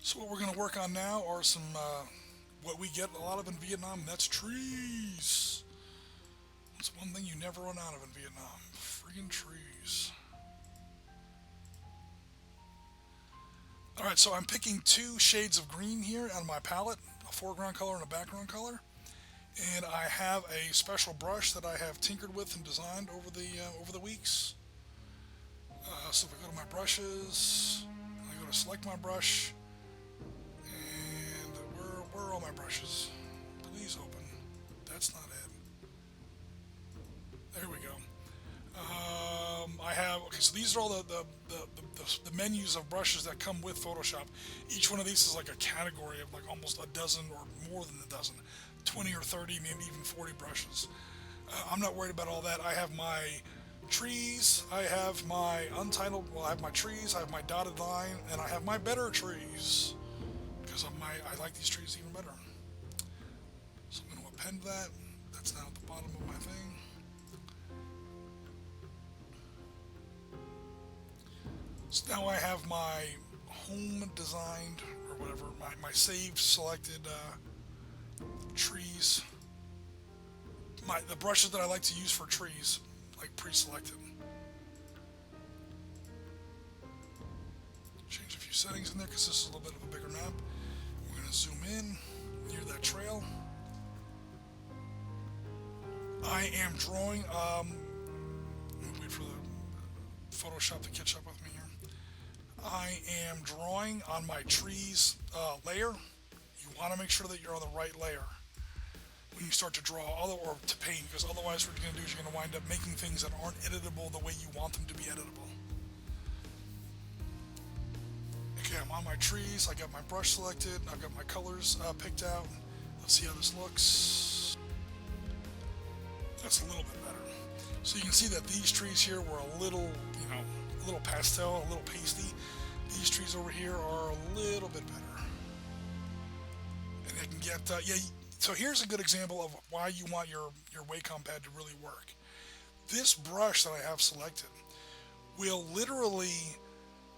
So what we're going to work on now are some, what we get a lot of in Vietnam, and that's trees. That's one thing you never run out of in Vietnam. Friggin' trees. Alright, so I'm picking two shades of green here on my palette, a foreground color and a background color. And I have a special brush that I have tinkered with and designed over the weeks. So if I go to my brushes, I go to select my brush, and where are all my brushes? Please open. That's not it. There we go. I have, okay, so these are all the menus of brushes that come with Photoshop. Each one of these is like a category of like almost a dozen or more than a dozen, 20 or 30, maybe even 40 brushes. I'm not worried about all that. I have my trees, I have my untitled, well, I have my trees, I have my dotted line, and I have my better trees. Because I like these trees even better. So I'm going to append that. That's now at the bottom of my thing. So now I have my home designed, or whatever, my saved selected trees. The brushes that I like to use for trees, like pre-selected. Change a few settings in there because this is a little bit of a bigger map. We're going to zoom in near that trail. I am drawing, wait for the Photoshop to catch up with me here. I am drawing on my trees layer. You want to make sure that you're on the right layer when you start to draw or to paint, because otherwise what you're going to do is you're going to wind up making things that aren't editable the way you want them to be editable. Okay, I'm on my trees. I got my brush selected. I've got my colors picked out. Let's see how this looks. That's a little bit better. So you can see that these trees here were a little, a little pastel, a little pasty. These trees over here are a little bit better. And they can get, so here's a good example of why you want your Wacom pad to really work. This brush that I have selected will literally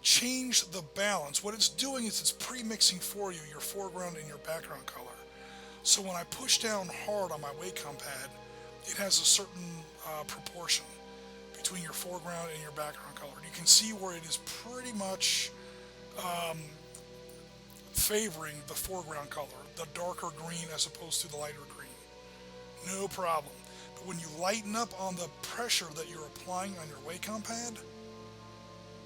change the balance. What it's doing is it's pre-mixing for you your foreground and your background color. So when I push down hard on my Wacom pad, it has a certain proportion between your foreground and your background color. You can see where it is pretty much favoring the foreground color, the darker green as opposed to the lighter green. No problem. But when you lighten up on the pressure that you're applying on your Wacom pad,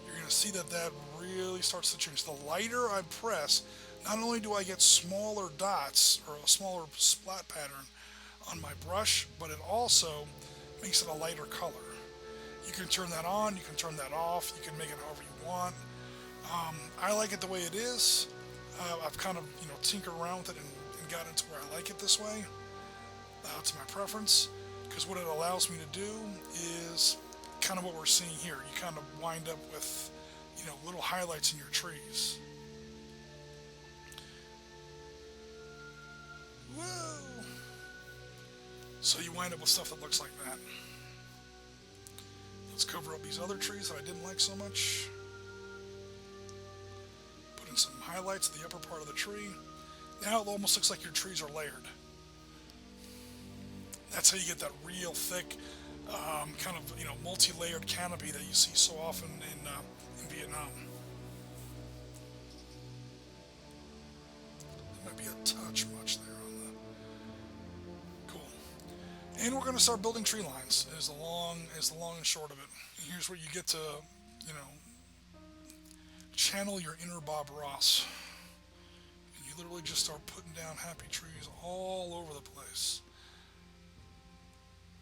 you're going to see that that really starts to change. The lighter I press, not only do I get smaller dots or a smaller splat pattern on my brush, but it also makes it a lighter color. You can turn that on, you can turn that off, you can make it however you want. I like it the way it is. I've kind of, tinkered around with it and got into where I like it this way. It's my preference, because what it allows me to do is kind of what we're seeing here. You kind of wind up with, little highlights in your trees. Whoa! So you wind up with stuff that looks like that. Let's cover up these other trees that I didn't like so much. Put in some highlights at the upper part of the tree. Now it almost looks like your trees are layered. That's how you get that real thick, kind of, multi-layered canopy that you see so often in Vietnam. There might be a touch much there on the... Cool. And we're going to start building tree lines, is the long and short of it. And here's where you get to, channel your inner Bob Ross. And you literally just start putting down happy trees all over the place.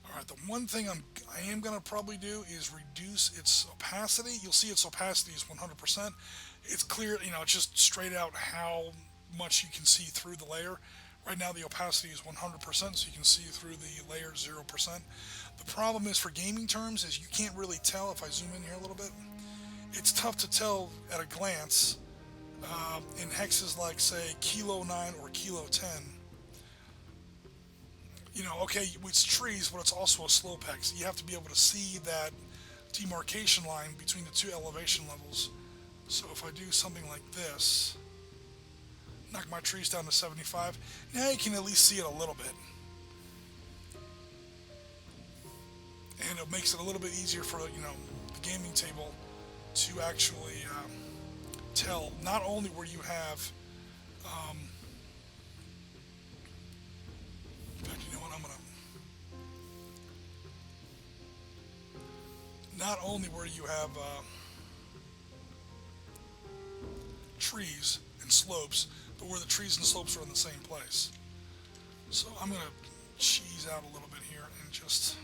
Alright, the one thing I am going to probably do is reduce its opacity. You'll see its opacity is 100%. It's clear, it's just straight out how much you can see through the layer. Right now the opacity is 100%, so you can see through the layer 0%. The problem is, for gaming terms, is you can't really tell. If I zoom in here a little bit, it's tough to tell at a glance in hexes like, say, Kilo 9 or Kilo 10. Okay, it's trees, but it's also a slope hex. You have to be able to see that demarcation line between the two elevation levels. So if I do something like this, Knock my trees down to 75. Now you can at least see it a little bit. And it makes it a little bit easier for, you know, the gaming table to actually tell not only where you have in fact, you know what, not only where you have trees and slopes, but where the trees and slopes are in the same place. So I'm going to cheese out a little bit here and just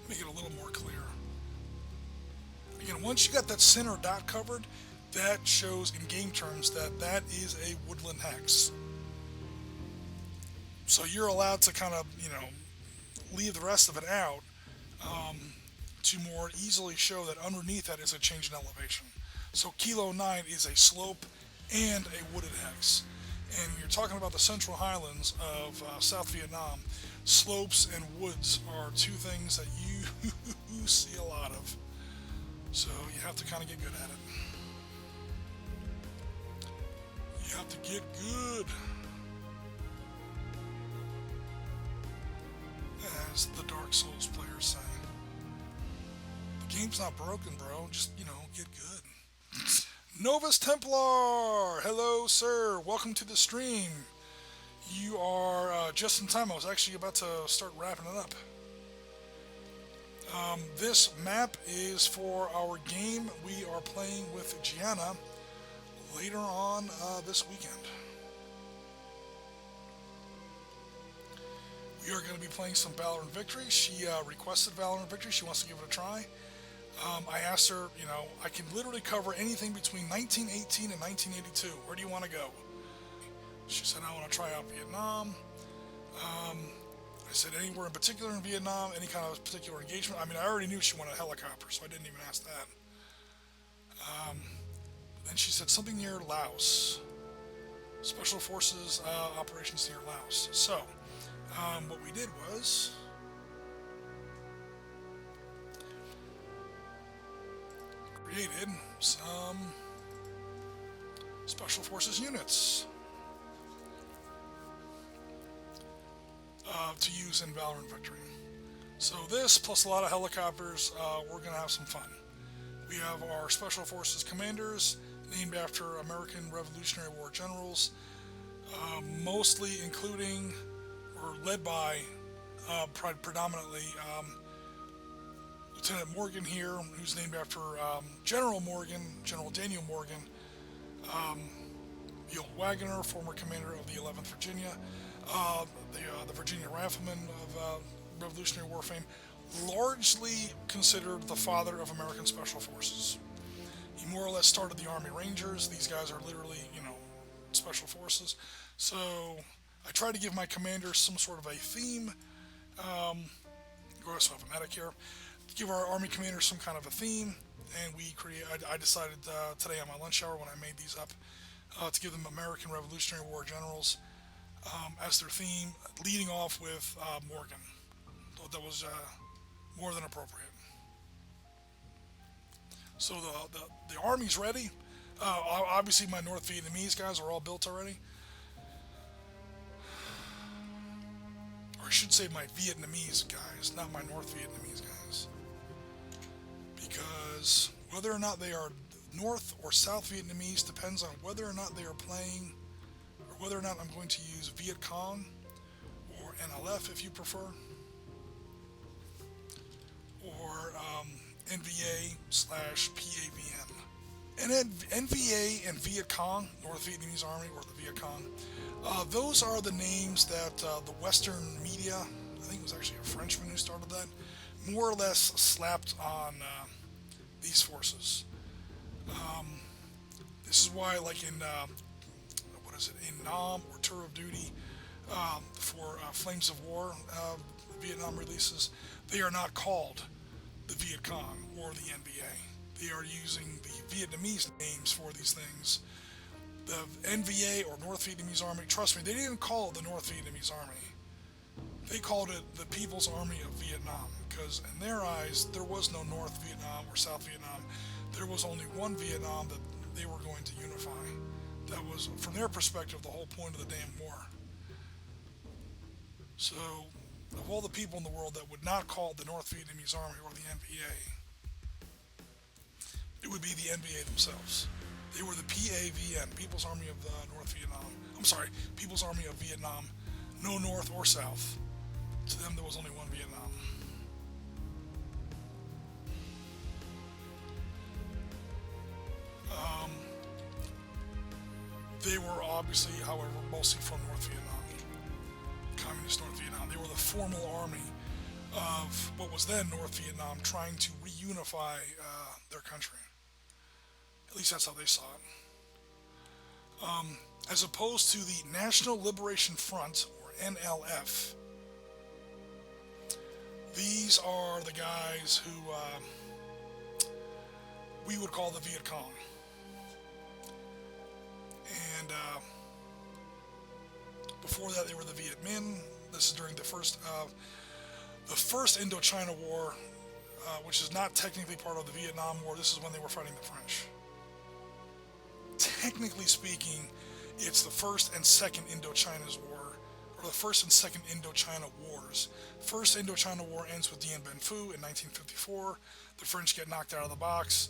make it a little more clear. Again, once you got that center dot covered, that shows in game terms that that is a woodland hex. So you're allowed to kind of, you know, leave the rest of it out to more easily show that underneath that is a change in elevation. So Kilo 9 is a slope and a wooded hex. And when you're talking about the Central Highlands of South Vietnam, slopes and woods are two things that you see a lot of. So you have to kind of get good at it. You have to get good. As the Dark Souls players say. The game's not broken, bro. Just, you know, get good. Novus Templar! Hello, sir. Welcome to the stream. You are just in time. I was actually about to start wrapping it up. This map is for our game we are playing with Gianna later on this weekend. We are going to be playing some Valor and Victory. She requested Valor and Victory. She wants to give it a try. I asked her, you know, I can literally cover anything between 1918 and 1982. Where do you want to go? She said, I want to try out Vietnam. I said, anywhere in particular in Vietnam, any kind of particular engagement. I mean, I already knew she wanted a helicopter, so I didn't even ask that. Then she said something near Laos. Special Forces operations near Laos. So, what we did was created some Special Forces units to use in Valor and Victory. So this, plus a lot of helicopters, we're going to have some fun. We have our Special Forces commanders, named after American Revolutionary War generals, mostly including, or led by, predominantly, Lieutenant Morgan here, who's named after General Morgan, General Daniel Morgan, the old Wagoner, former commander of the 11th Virginia, the Virginia Rifleman of Revolutionary War fame, largely considered the father of American Special Forces. He more or less started the Army Rangers. These guys are literally, you know, Special Forces. So I tried to give my commanders some sort of a theme. Go to alphabetic here. Give our Army commanders some kind of a theme, and I decided today on my lunch hour when I made these up to give them American Revolutionary War generals as their theme, leading off with Morgan. Thought that was more than appropriate. So the army's ready. Obviously, my North Vietnamese guys are all built already. Or I should say my Vietnamese guys, not my North Vietnamese guys. Because whether or not they are North or South Vietnamese depends on whether or not they are playing, or whether or not I'm going to use Vietcong, or NLF if you prefer, or NVA/PAVN. And then NVA and Vietcong, North Vietnamese Army, or the Vietcong, those are the names that the Western media, I think it was actually a Frenchman who started that, more or less slapped on these forces. This is why, like in, in Nam or Tour of Duty, for Flames of War, Vietnam releases, they are not called the Vietcong or the NVA. They are using the Vietnamese names for these things. The NVA or North Vietnamese Army, trust me, they didn't call it the North Vietnamese Army. They called it the People's Army of Vietnam, because in their eyes, there was no North Vietnam or South Vietnam. there was only one Vietnam that they were going to unify. That was, from their perspective, the whole point of the damn war. So, of all the people in the world that would not call it the North Vietnamese Army or the NVA, it would be the NVA themselves. They were the PAVN, People's Army of North Vietnam. I'm sorry, People's Army of Vietnam. No North or South. To them, there was only one Vietnam. They were obviously, however, mostly from North Vietnam, Communist North Vietnam. They were the formal army of what was then North Vietnam, trying to reunify their country. At least that's how they saw it. As opposed to the National Liberation Front, or NLF. These are the guys who we would call the Vietcong. And before that, they were the Viet Minh. This is during the first Indochina War, which is not technically part of the Vietnam War. This is when they were fighting the French. Technically speaking, it's the first and second Indochina's War, or the first and second Indochina Wars. First Indochina War ends with Dien Bien Phu in 1954. The French get knocked out of the box.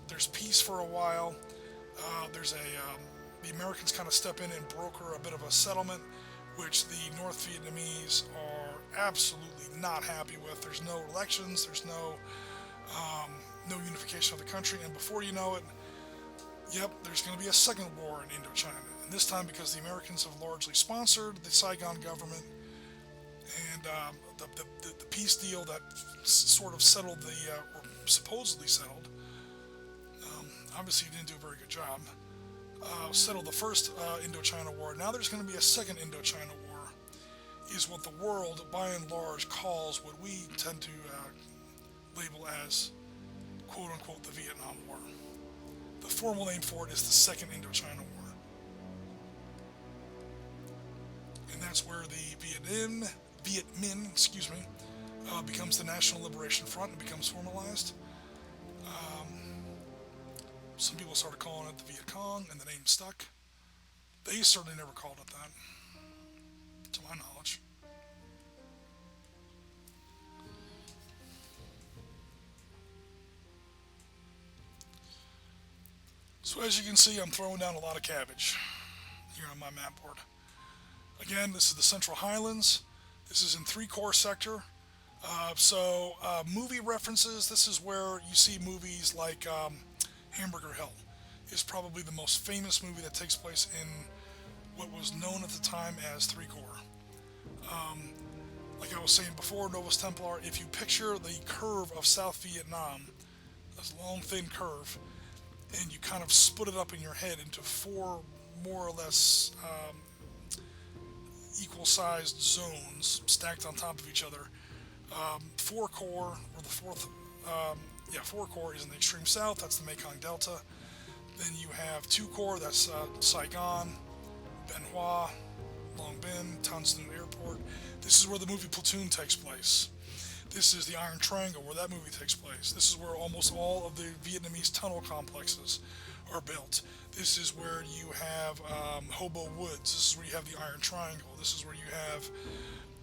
There's peace for a while. The Americans kind of step in and broker a bit of a settlement, which the North Vietnamese are absolutely not happy with. There's no elections. There's no unification of the country, and before you know it, yep, there's going to be a second war in Indochina, and this time because the Americans have largely sponsored the Saigon government, and the peace deal that sort of settled or supposedly settled, obviously didn't do a very good job, settled the first Indochina War. Now there's going to be a second Indochina War, is what the world, by and large, calls what we tend to label as, quote-unquote, the Vietnam War. The formal name for it is the Second Indochina War. And that's where the Viet Minh, becomes the National Liberation Front and becomes formalized. Some people started calling it the Vietcong, and the name stuck. They certainly never called it that, to my knowledge. So as you can see, I'm throwing down a lot of cabbage here on my map board. Again, this is the Central Highlands. This is in 3-Corps sector. Movie references, this is where you see movies like Hamburger Hill is probably the most famous movie that takes place in what was known at the time as 3-Corps. Like I was saying before, Novus Templar, if you picture the curve of South Vietnam, this long thin curve, and you kind of split it up in your head into 4 more or less equal-sized zones stacked on top of each other. 4-Corps, or the 4-Corps is in the extreme south, that's the Mekong Delta. Then you have 2-Corps, that's Saigon, Bien Hoa, Long Binh, Tan Son Nhut Airport. This is where the movie Platoon takes place. This is the Iron Triangle, where that movie takes place. This is where almost all of the Vietnamese tunnel complexes are built. This is where you have Hobo Woods. This is where you have the Iron Triangle. This is where you have,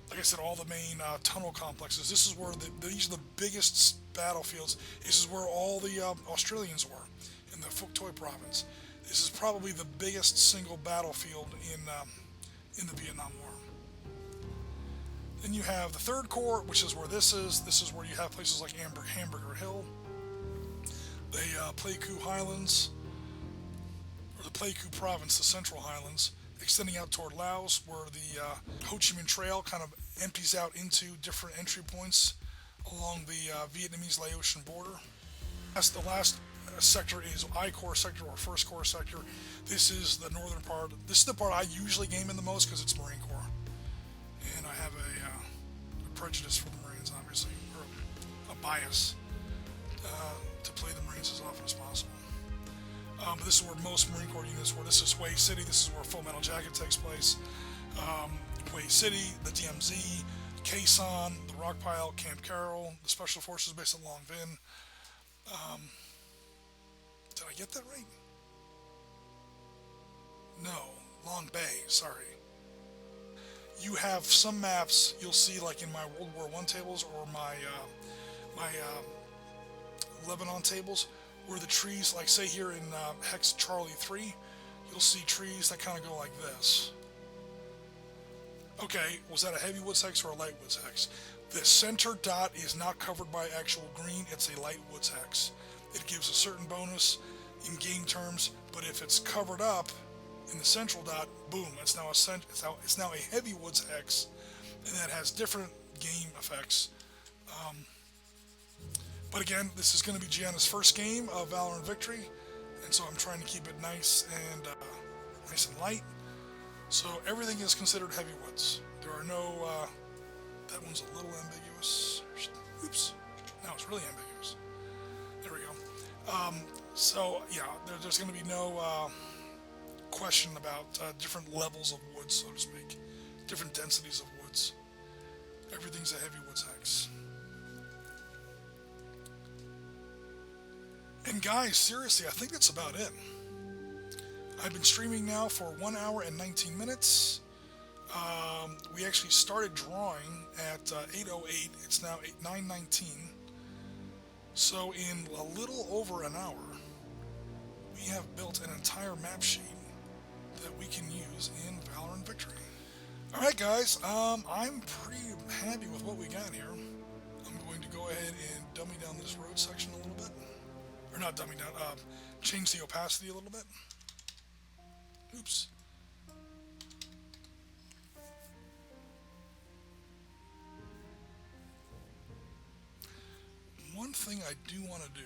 like I said, all the main tunnel complexes. This is where these are the biggest battlefields. This is where all the Australians were, in the Phuoc Toi province. This is probably the biggest single battlefield in the Vietnam War. Then you have the 3rd Corps, which is where this is. This is where you have places like Hamburger Hill, the Pleiku Highlands, or the Pleiku province, the Central Highlands, extending out toward Laos, where the Ho Chi Minh Trail kind of empties out into different entry points along the Vietnamese Laotian border. The last sector is I-Corps sector, or 1st Corps sector. This is the northern part. This is the part I usually game in the most because it's Marine Corps. And I have a prejudice for the Marines, obviously, or a bias to play the Marines as often as possible. But this is where most Marine Corps units were. This is Hue City. This is where Full Metal Jacket takes place. Hue City, the DMZ, Khe Sanh, the Rock Pile, Camp Carroll, the Special Forces base at Long Binh. Did I get that right? No, Long Bay, sorry. You have some maps you'll see like in my World War I tables or my Lebanon tables where the trees, like say here in Hex Charlie 3, you'll see trees that kind of go like this. Okay, was that a heavy woods hex or a light woods hex? The center dot is not covered by actual green, it's a light woods hex. It gives a certain bonus in game terms, but if it's covered up in the central dot, boom, it's now a heavy woods hex, and that has different game effects. But again, this is going to be Gianna's first game of Valor and Victory, and so I'm trying to keep it nice and light. So everything is considered heavy woods. There are no. That one's a little ambiguous. Oops. Now it's really ambiguous. There we go. So yeah, there's going to be no question about different levels of woods, so to speak, different densities of woods. Everything's a heavy woods hex. And guys, seriously, I think that's about it. I've been streaming now for 1 hour and 19 minutes. We actually started drawing at 8:08. It's now 9:19. So in a little over an hour, we have built an entire map sheet that we can use in Valor and Victory. Alright guys, I'm pretty happy with what we got here. I'm going to go ahead and dummy down this road section a little bit. Or not dummy down, change the opacity a little bit. Oops. One thing I do want to do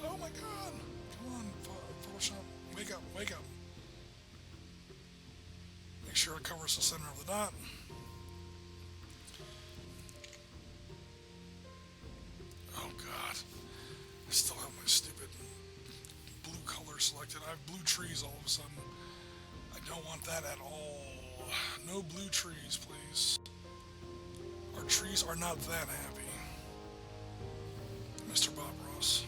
oh my god! Come on, Photoshop. Wake up, wake up. Make sure it covers the center of the dot. Oh god. I still have my stupid blue color selected. I have blue trees all of a sudden. I don't want that at all. No blue trees, please. Our trees are not that happy. Mr. Bob Ross.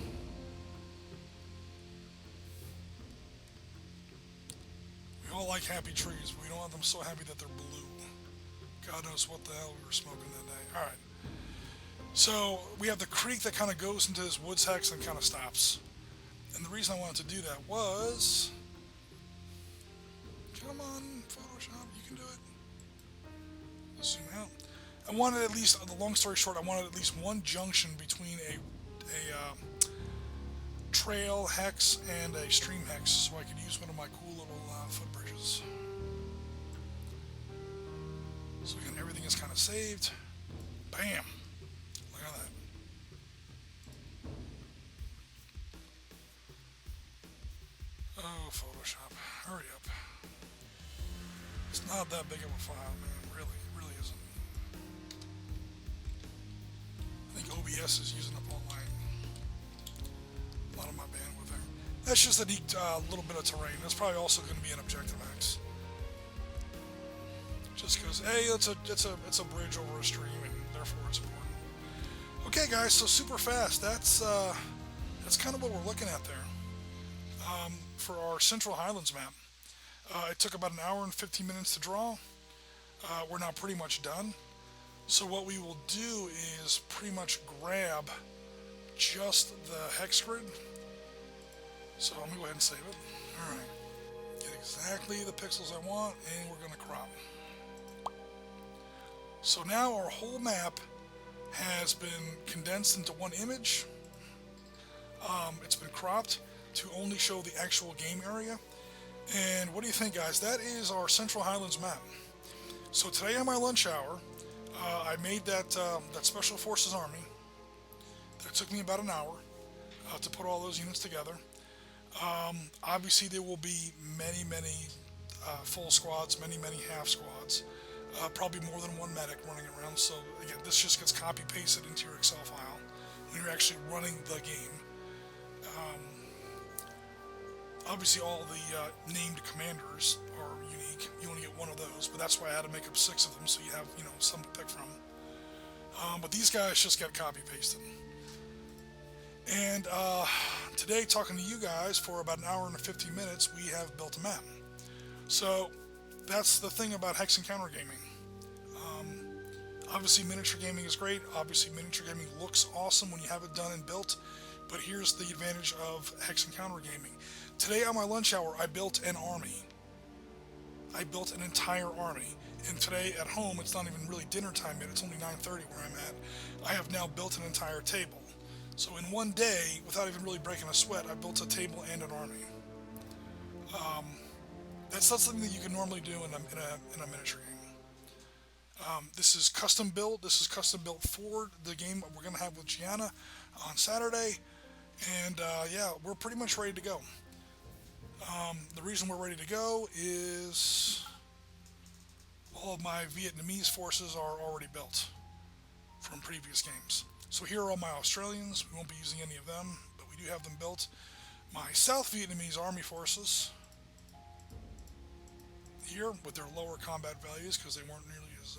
We all like happy trees, but we don't want them so happy that they're blue. God knows what the hell we were smoking that day. Alright. So, we have the creek that kind of goes into this woods hex and kind of stops. And the reason I wanted to do that was... Come on, Photoshop, you can do it. Zoom out. I wanted at least, the long story short, I wanted at least one junction between a trail hex and a stream hex, so I could use one of my cool little footbridges. So again, everything is kind of saved. Bam! Look at that. Oh, Photoshop, hurry up. It's not that big of a file, man. Really isn't. I think OBS is using up all a lot of my bandwidth there. That's just a neat little bit of terrain. That's probably also going to be an objective X. Just because, hey, it's a bridge over a stream, and therefore it's important. Okay, guys, so super fast. That's kind of what we're looking at there for our Central Highlands map. It took about an hour and 15 minutes to draw. We're now pretty much done. So what we will do is pretty much grab just the hex grid. So let me go ahead and save it. Alright. Get exactly the pixels I want, and we're going to crop. So now our whole map has been condensed into one image. It's been cropped to only show the actual game area. And what do you think, guys? That is our Central Highlands map. So today on my lunch hour, I made that Special Forces Army. That took me about an hour to put all those units together. Obviously, there will be many full squads, many half squads. Probably more than one medic running around. So again, this just gets copy pasted into your Excel file when you're actually running the game. Obviously, all the named commanders are unique. You only get one of those, but that's why I had to make up 6 of them, so you have some to pick from. But these guys just get copy pasted. And today, talking to you guys for about an hour and 50 minutes, we have built a map. So that's the thing about hex and counter gaming. Obviously, miniature gaming is great. Obviously, miniature gaming looks awesome when you have it done and built. But here's the advantage of hex and counter gaming. Today on my lunch hour, I built an army. I built an entire army. And today at home, it's not even really dinner time yet. It's only 9:30 where I'm at. I have now built an entire table. So in one day, without even really breaking a sweat, I built a table and an army. That's not something that you can normally do in a miniature game. This is custom built. This is custom built for the game we're going to have with Gianna on Saturday. And yeah, we're pretty much ready to go. The reason we're ready to go is all of my Vietnamese forces are already built from previous games. So here are all my Australians. We won't be using any of them, but we do have them built. My South Vietnamese army forces here with their lower combat values because they weren't nearly as...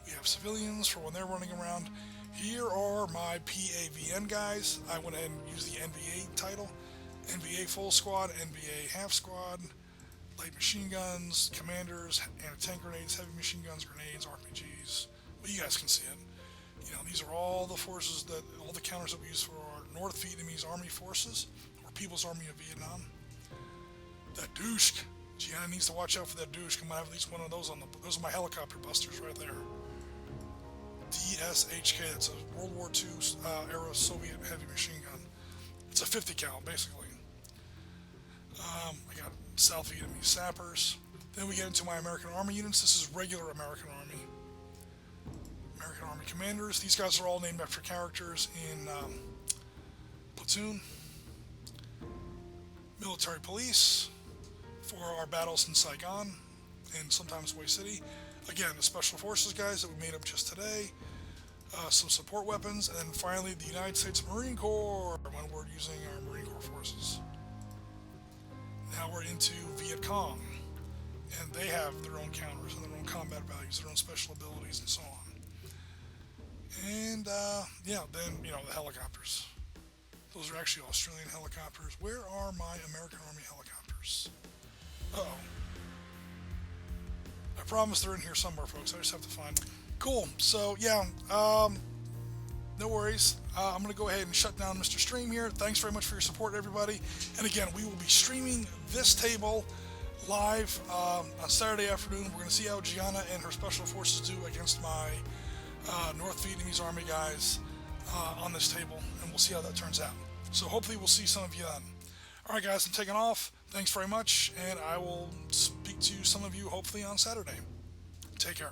we have civilians for when they're running around. Here are my PAVN guys. I went ahead and used the NVA title. NVA full squad, NVA half squad, light machine guns, commanders, anti-tank grenades, heavy machine guns, grenades, RPGs. Well, you guys can see it. These are all the forces all the counters that we use for our North Vietnamese Army forces, or People's Army of Vietnam. That douche. Gianna needs to watch out for that douche. I'm gonna have at least one of those on those are my helicopter busters right there. DSHK, that's a World War II era Soviet heavy machine gun. It's a 50 cal, basically. I got South Vietnamese sappers. Then we get into my American Army units. This is regular American Army. American Army commanders. These guys are all named after characters in Platoon. Military police for our battles in Saigon and sometimes Way City. Again, the Special Forces guys that we made up just today. Some support weapons, and then finally the United States Marine Corps when we're using our Marine Corps forces. Now we're into Vietcong, and they have their own counters and their own combat values, their own special abilities, and so on. And yeah, then the helicopters. Those are actually Australian helicopters. Where are my American Army helicopters? Uh-oh. I promise they're in here somewhere, folks. I just have to find them. Cool. So, yeah, no worries. I'm going to go ahead and shut down Mr. Stream here. Thanks very much for your support, everybody. And again, we will be streaming this table live on Saturday afternoon. We're going to see how Gianna and her special forces do against my North Vietnamese Army guys on this table, and we'll see how that turns out. So hopefully we'll see some of you then. All right, guys, I'm taking off. Thanks very much, and I will speak to some of you hopefully on Saturday. Take care.